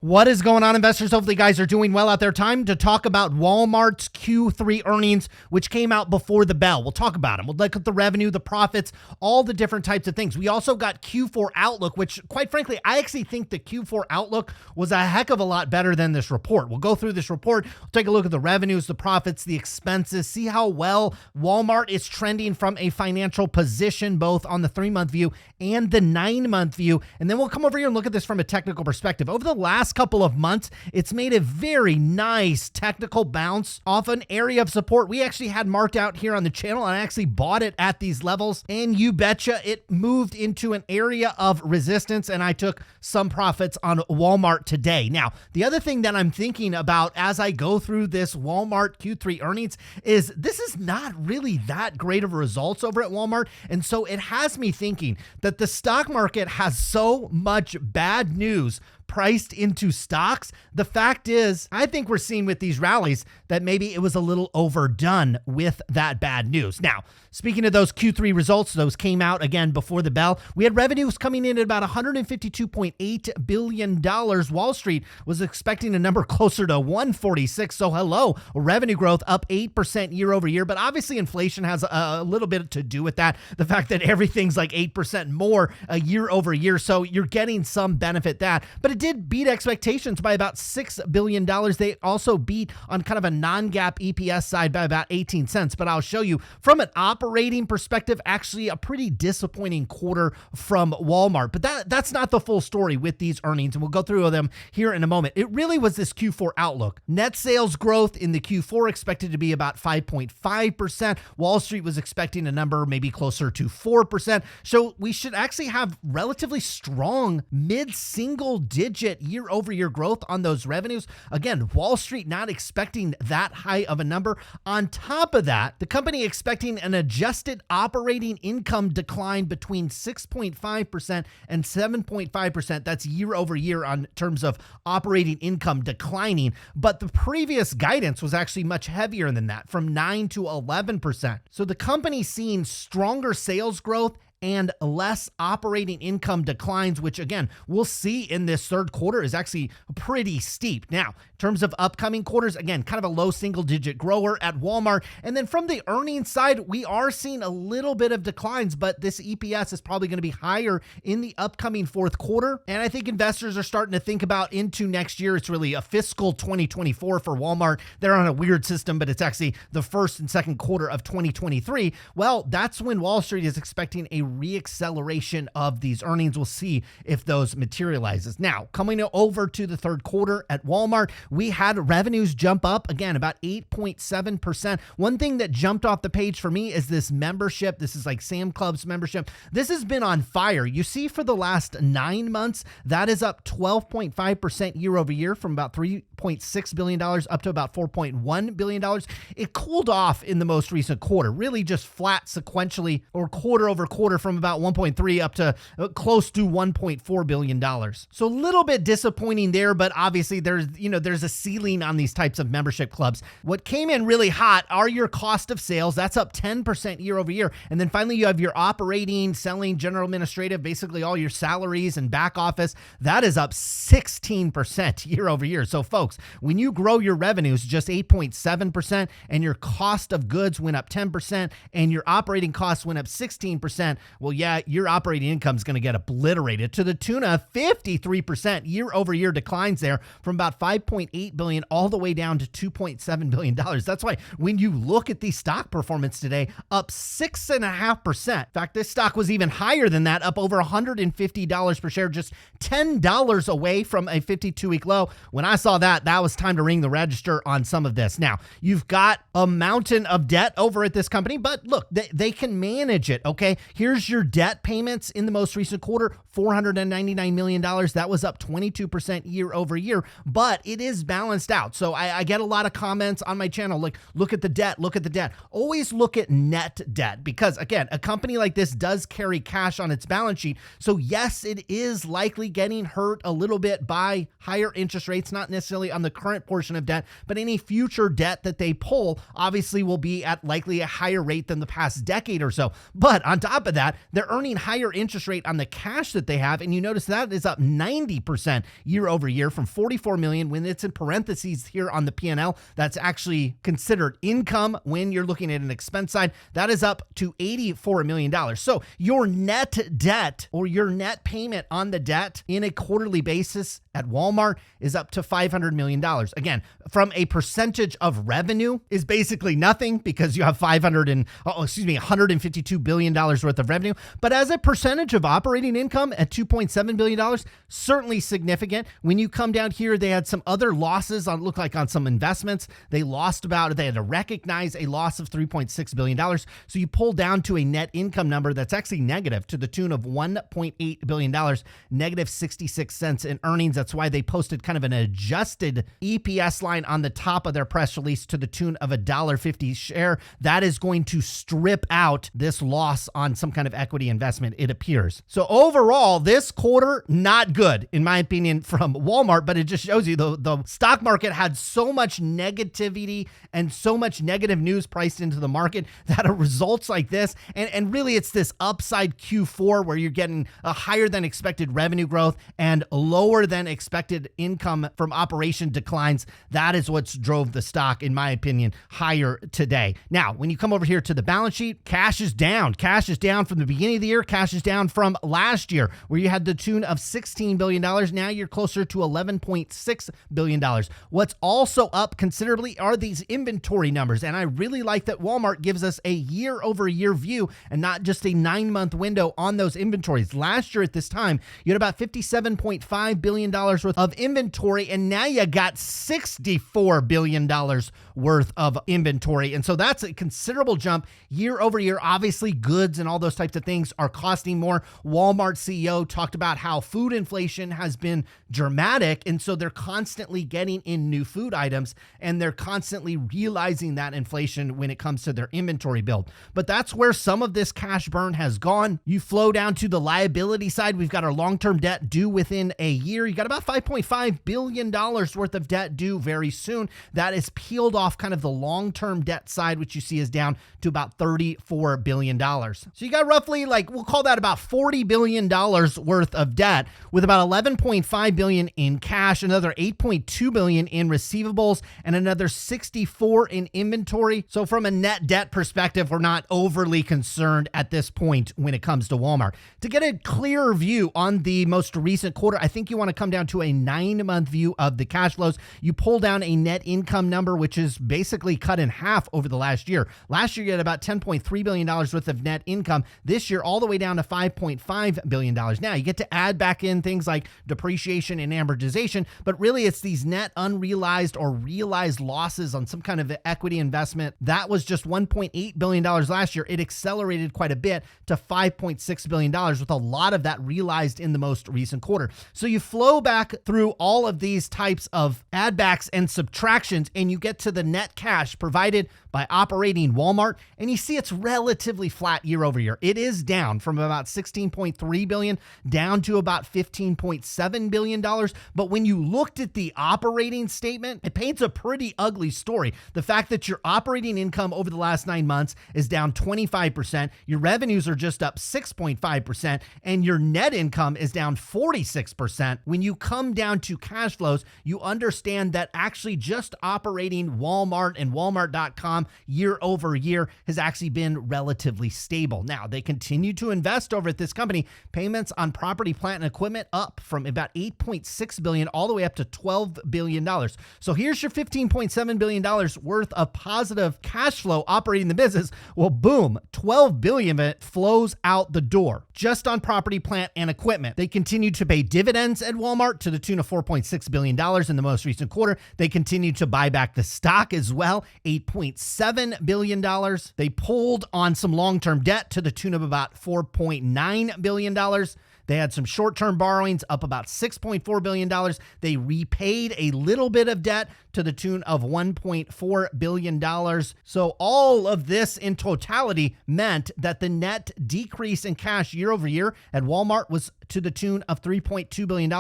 What is going on, investors? Hopefully you guys are doing well out there. Time to talk about Walmart's Q3 earnings, which came out before the bell. We'll talk about them. We'll look at the revenue, the profits, all the different types of things. We also got Q4 outlook, which quite frankly, I actually think the Q4 outlook was a heck of a lot better than this report. We'll go through this report. We'll take a look at the revenues, the profits, the expenses, see how well Walmart is trending from a financial position, both on the 3-month view and the 9-month view. And then we'll come over here and look at this from a technical perspective. Over the last couple of months, it's made a very nice technical bounce off an area of support we actually had marked out here on the channel, and I actually bought it at these levels, and you betcha it moved into an area of resistance, and I took some profits on Walmart today. Now, the other thing that I'm thinking about as I go through this Walmart Q3 earnings is this is not really that great of results over at Walmart, and so it has me thinking that the stock market has so much bad news priced into stocks. The fact is, I think we're seeing with these rallies that maybe it was a little overdone with that bad news. Now, speaking of those Q3 results, those came out again before the bell. We had revenues coming in at about $152.8 billion. Wall Street was expecting a number closer to 146. So hello, revenue growth up 8% year over year. But obviously inflation has a little bit to do with that. The fact that everything's like 8% more year over year. So you're getting some benefit that, but it did beat expectations by about $6 billion. They also beat on kind of a non-GAAP EPS side by about 18 cents. But I'll show you from an operating perspective, actually a pretty disappointing quarter from Walmart. But that's not the full story with these earnings, and we'll go through them here in a moment. It really was this Q4 outlook. Net sales growth in the Q4 expected to be about 5.5%. Wall Street was expecting a number maybe closer to 4%. So we should actually have relatively strong mid-single digit year-over-year growth on those revenues. Again, Wall Street not expecting that high of a number. On top of that, the company expecting an adjusted operating income decline between 6.5% and 7.5%. That's year-over-year on terms of operating income declining. But the previous guidance was actually much heavier than that, from 9 to 11%. So the company seeing stronger sales growth and less operating income declines, which again, we'll see in this third quarter is actually pretty steep. Now, in terms of upcoming quarters, again, kind of a low single digit grower at Walmart. And then from the earnings side, we are seeing a little bit of declines, but this EPS is probably going to be higher in the upcoming fourth quarter. And I think investors are starting to think about into next year. It's really a fiscal 2024 for Walmart. They're on a weird system, but it's actually the first and second quarter of 2023. Well, that's when Wall Street is expecting a reacceleration of these earnings. We'll see if those materializes. Now, coming over to the third quarter at Walmart, we had revenues jump up again about 8.7%. One thing that jumped off the page for me is this membership. This is like Sam Club's membership. This has been on fire. You see for the last 9 months, that is up 12.5% year over year from about $3.6 billion up to about $4.1 billion. It cooled off in the most recent quarter, really just flat sequentially or quarter over quarter from about 1.3 up to close to $1.4 billion. So a little bit disappointing there, but obviously there's a ceiling on these types of membership clubs. What came in really hot are your cost of sales. That's up 10% year over year. And then finally you have your operating, selling, general administrative, basically all your salaries and back office. That is up 16% year over year. So folks, when you grow your revenues just 8.7% and your cost of goods went up 10% and your operating costs went up 16%, well, yeah, your operating income is going to get obliterated to the tune of 53% year over year declines there from about $5.8 billion all the way down to $2.7 billion. That's why when you look at the stock performance today, up 6.5%. In fact, this stock was even higher than that, up over $150 per share, just $10 away from a 52-week low. When I saw that, that was time to ring the register on some of this. Now, you've got a mountain of debt over at this company, but look, they can manage it, okay? Here's your debt payments in the most recent quarter, $499 million. That was up 22% year over year, but it is balanced out. So I get a lot of comments on my channel, like, look at the debt, look at the debt. Always look at net debt because, again, a company like this does carry cash on its balance sheet. So yes, it is likely getting hurt a little bit by higher interest rates, not necessarily on the current portion of debt, but any future debt that they pull obviously will be at likely a higher rate than the past decade or so. But on top of that, that, they're earning higher interest rate on the cash that they have. And you notice that is up 90% year over year from 44 million. When it's in parentheses here on the P&L, that's actually considered income when you're looking at an expense side. That is up to $84 million. So your net debt or your net payment on the debt in a quarterly basis at Walmart is up to $500 million. Again, from a percentage of revenue is basically nothing because you have $152 billion worth of revenue. But as a percentage of operating income at $2.7 billion, certainly significant. When you come down here, they had some other losses on some investments. They had to recognize a loss of $3.6 billion. So you pull down to a net income number that's actually negative to the tune of $1.8 billion, negative 66 cents in earnings. That's why they posted kind of an adjusted EPS line on the top of their press release to the tune of $1.50 share. That is going to strip out this loss on some kind of equity investment, it appears. So overall, this quarter, not good, in my opinion, from Walmart, but it just shows you the stock market had so much negativity and so much negative news priced into the market that it results like this. And really, it's this upside Q4 where you're getting a higher than expected revenue growth and lower than expected income from operation declines. That is what's drove the stock, in my opinion, higher today. Now, when you come over here to the balance sheet, cash is down. Cash is down from the beginning of the year. Cash is down from last year, where you had the tune of $16 billion. Now you're closer to $11.6 billion. What's also up considerably are these inventory numbers. And I really like that Walmart gives us a year-over-year view and not just a 9-month window on those inventories. Last year at this time, you had about $57.5 billion worth of inventory, and now you got $64 billion worth of inventory. And so that's a considerable jump year over year. Obviously, goods and all those types of things are costing more. Walmart CEO talked about how food inflation has been dramatic, and so they're constantly getting in new food items, and they're constantly realizing that inflation when it comes to their inventory build. But that's where some of this cash burn has gone. You flow down to the liability side. We've got our long-term debt due within a year. You got about $5.5 billion worth of debt due very soon. That is peeled off kind of the long-term debt side, which you see is down to about $34 billion. So you got roughly, we'll call that about $40 billion worth of debt, with about $11.5 billion in cash, another $8.2 billion in receivables, and another $64 in inventory. So from a net debt perspective, we're not overly concerned at this point when it comes to Walmart. To get a clearer view on the most recent quarter, I think you want to come down to a 9-month view of the cash flows. You pull down a net income number, which is basically cut in half over the last year. Last year, you had about $10.3 billion worth of net income. This year, all the way down to $5.5 billion. Now, you get to add back in things like depreciation and amortization, but really it's these net unrealized or realized losses on some kind of equity investment. That was just $1.8 billion last year. It accelerated quite a bit to $5.6 billion, with a lot of that realized in the most recent quarter. So you flow back through all of these types of add backs and subtractions, and you get to the net cash provided by operating Walmart, and you see it's relatively flat year over year. It is down from about $16.3 billion down to about $15.7 billion. But when you looked at the operating statement, it paints a pretty ugly story. The fact that your operating income over the last 9 months is down 25%, your revenues are just up 6.5%, and your net income is down 46%. When you come down to cash flows, you understand that actually just operating Walmart and Walmart.com year over year has actually been relatively stable. Now, they continue to invest over at this company. Payments on property, plant, and equipment up from about $8.6 billion all the way up to $12 billion. So here's your $15.7 billion worth of positive cash flow operating the business. Well, boom, $12 billion of it flows out the door just on property, plant, and equipment. They continue to pay dividends at Walmart to the tune of $4.6 billion in the most recent quarter. They continue to buy back the stock as well, $8.7 billion. They pulled on some long-term debt to the tune of about $4.9 billion. They had some short-term borrowings up about $6.4 billion. They repaid a little bit of debt to the tune of $1.4 billion. So all of this in totality meant that the net decrease in cash year over year at Walmart was to the tune of $3.2 billion,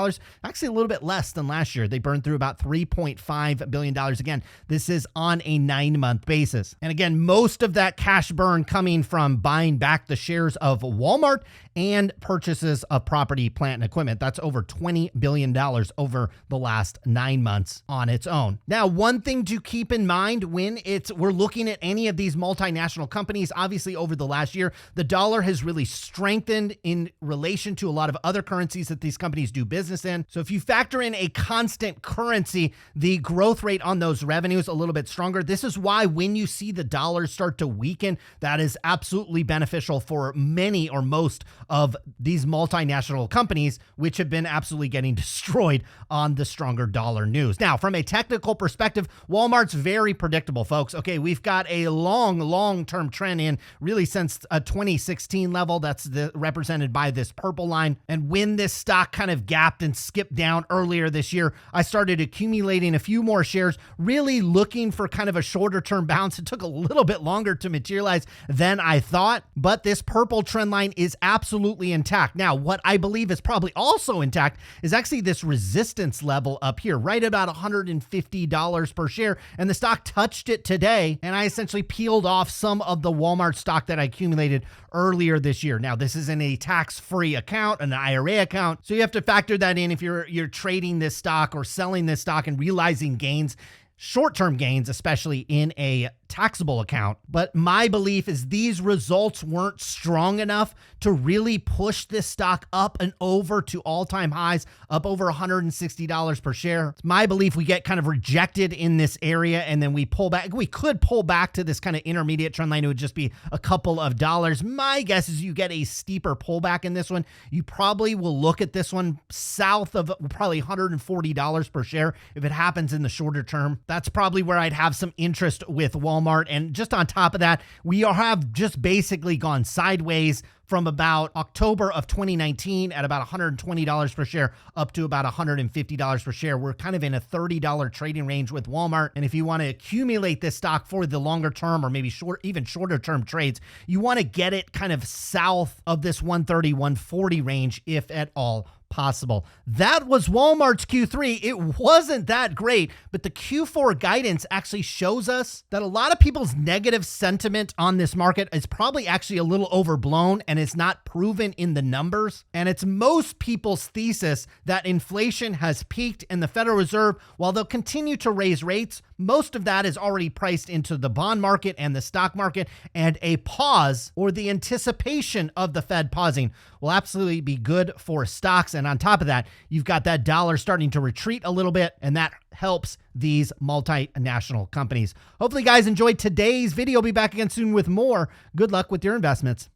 actually a little bit less than last year. They burned through about $3.5 billion. Again, this is on a 9-month basis. And again, most of that cash burn coming from buying back the shares of Walmart and purchases of property, plant, and equipment. That's over $20 billion over the last 9 months on its own. Now, one thing to keep in mind when we're looking at any of these multinational companies, obviously over the last year, the dollar has really strengthened in relation to a lot of other currencies that these companies do business in. So if you factor in a constant currency, the growth rate on those revenues a little bit stronger. This is why when you see the dollar start to weaken, that is absolutely beneficial for many or most of these multinational companies, which have been absolutely getting destroyed on the stronger dollar news. Now, from a technical perspective, Walmart's very predictable, folks. Okay, we've got a long-term trend in really since a 2016 level. That's represented by this purple line. And when this stock kind of gapped and skipped down earlier this year, I started accumulating a few more shares, really looking for kind of a shorter term bounce. It took a little bit longer to materialize than I thought, but this purple trend line is absolutely intact. Now, what I believe is probably also intact is actually this resistance level up here, right about $150 per share. And the stock touched it today, and I essentially peeled off some of the Walmart stock that I accumulated earlier this year. Now, this isn't a tax-free account, an IRA account, so you have to factor that in if you're trading this stock or selling this stock and realizing gains, short-term gains, especially in a taxable account. But my belief is these results weren't strong enough to really push this stock up and over to all-time highs, up over $160 per share. It's my belief we get kind of rejected in this area and then we pull back. We could pull back to this kind of intermediate trend line. It would just be a couple of dollars. My guess is you get a steeper pullback in this one. You probably will look at this one south of probably $140 per share if it happens in the shorter term. That's probably where I'd have some interest with Walmart. And just on top of that, we have just basically gone sideways from about October of 2019 at about $120 per share up to about $150 per share. We're kind of in a $30 trading range with Walmart. And if you want to accumulate this stock for the longer term or maybe even shorter term trades, you want to get it kind of south of this 130, 140 range, if at all possible. That was Walmart's Q3. It wasn't that great, but the Q4 guidance actually shows us that a lot of people's negative sentiment on this market is probably actually a little overblown and it's not proven in the numbers. And it's most people's thesis that inflation has peaked and the Federal Reserve, while they'll continue to raise rates, most of that is already priced into the bond market and the stock market, and a pause or the anticipation of the Fed pausing will absolutely be good for stocks. And on top of that, you've got that dollar starting to retreat a little bit, and that helps these multinational companies. Hopefully, guys enjoyed today's video. I'll be back again soon with more. Good luck with your investments.